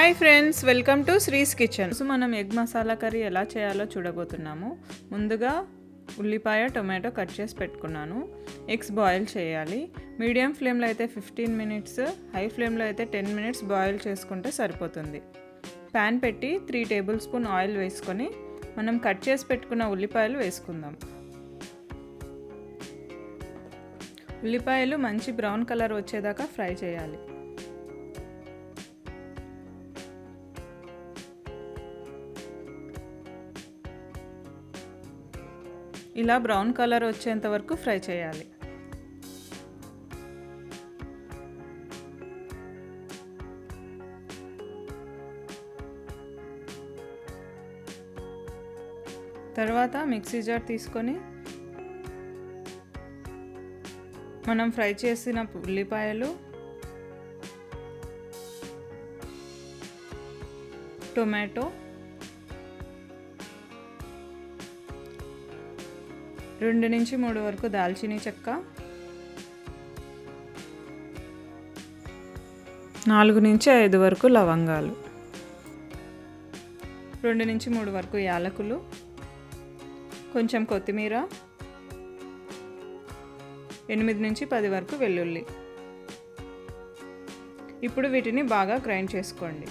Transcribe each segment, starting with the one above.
Hi friends, welcome to శ్రీస్ kitchen. మనం egg masala curry ఎలా చేయాలో చూడబోతున్నాము. ముందుగా ఉల్లిపాయ టొమాటో కట్ చేసి పెట్టుకున్నాను. ఎగ్స్ బాయిల్ చేయాలి. మీడియం ఫ్లేమ్లో అయితే 15 మినిట్స్, హై ఫ్లేమ్లో అయితే 10 మినిట్స్ బాయిల్ చేసుకుంటే సరిపోతుంది. ప్యాన్ పెట్టి 3 టేబుల్ స్పూన్ ఆయిల్ వేసుకొని మనం కట్ చేసి పెట్టుకున్న ఉల్లిపాయలు వేసుకుందాం. ఉల్లిపాయలు మంచి బ్రౌన్ కలర్ వచ్చేదాకా ఫ్రై చేయాలి. ఇలా బ్రౌన్ కలర్ వచ్చేంత వరకు ఫ్రై చేయాలి. తర్వాత మిక్సీ జార్ తీసుకొని మనం ఫ్రై చేసిన ఉల్లిపాయలు, టొమాటో, 2 నుంచి 3 వరకు దాల్చినీ చెక్క, 4 నుంచి 5 వరకు లవంగాలు, 2 నుంచి 3 వరకు యాలకులు, కొంచెం కొత్తిమీర, 8 నుంచి 10 వరకు వెల్లుల్లి. ఇప్పుడు వీటిని బాగా గ్రైండ్ చేసుకోండి.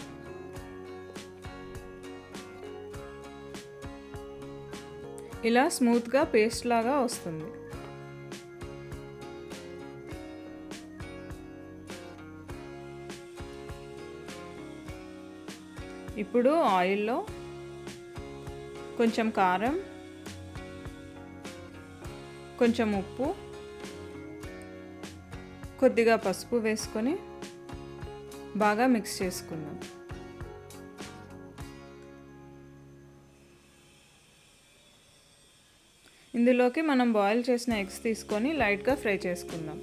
ఇలా స్మూత్గా పేస్ట్ లాగా వస్తుంది. ఇప్పుడు ఆయిల్లో కొంచెం కారం, కొంచెం ఉప్పు, కొద్దిగా పసుపు వేసుకొని బాగా మిక్స్ చేసుకుందాం. ఇందులోకి మనం బాయిల్ చేసిన ఎగ్స్ తీసుకొని లైట్గా ఫ్రై చేసుకుందాం.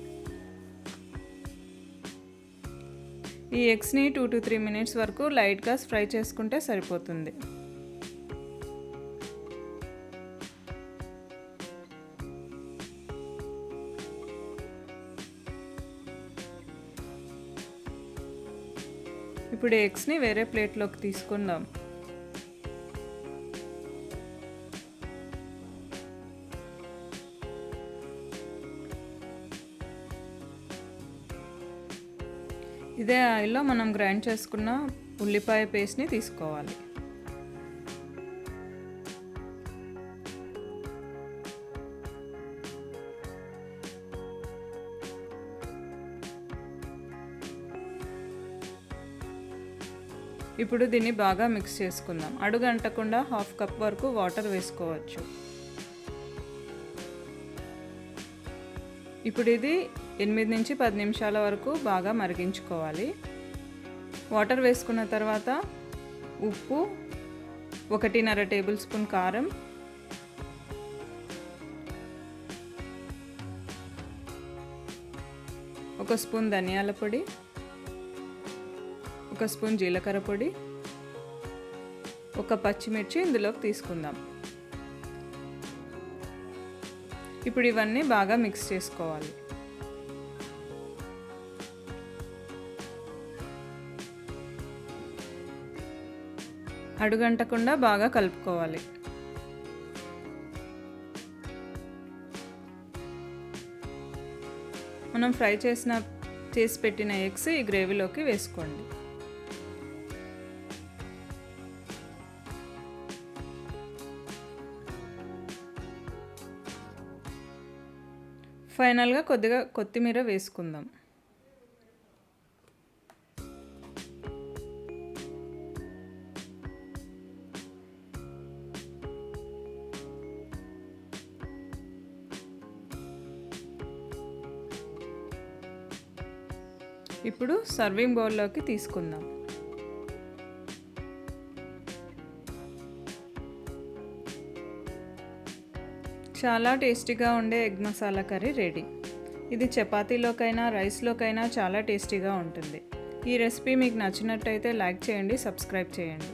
ఈ ఎగ్స్ని 2 to 3 మినిట్స్ వరకు లైట్గా ఫ్రై చేసుకుంటే సరిపోతుంది. ఇప్పుడు ఎగ్స్ని వేరే ప్లేట్లోకి తీసుకుందాం. ఇదే ఆయిల్లో మనం గ్రైండ్ చేసుకున్న ఉల్లిపాయ పేస్ట్ని తీసుకోవాలి. ఇప్పుడు దీన్ని బాగా మిక్స్ చేసుకుందాం. అడుగంటకుండా 1/2 కప్ వరకు వాటర్ వేసుకోవచ్చు. ఇప్పుడు ఇది 8 నుంచి 10 నిమిషాల వరకు బాగా మరిగించుకోవాలి. వాటర్ వేసుకున్న తర్వాత ఉప్పు, 1.5 టేబుల్ స్పూన్ కారం, ఒక స్పూన్ ధనియాల పొడి, 1 స్పూన్ జీలకర్ర పొడి, 1 పచ్చిమిర్చి ఇందులోకి తీసుకుందాం. ఇప్పుడు ఇవన్నీ బాగా మిక్స్ చేసుకోవాలి. అడుగంటకుండా బాగా కలుపుకోవాలి. మనం ఫ్రై చేసి పెట్టిన ఎగ్స్ ఈ గ్రేవీలోకి వేసుకోండి. ఫైనల్గా కొద్దిగా కొత్తిమీర వేసుకుందాం. ఇప్పుడు సర్వింగ్ బౌల్లోకి తీసుకుందాం. చాలా టేస్టీగా ఉండే ఎగ్ మసాలా కర్రీ రెడీ. ఇది చపాతీలోకైనా రైస్లోకైనా చాలా టేస్టీగా ఉంటుంది. ఈ రెసిపీ మీకు నచ్చినట్టయితే లైక్ చేయండి, సబ్స్క్రైబ్ చేయండి.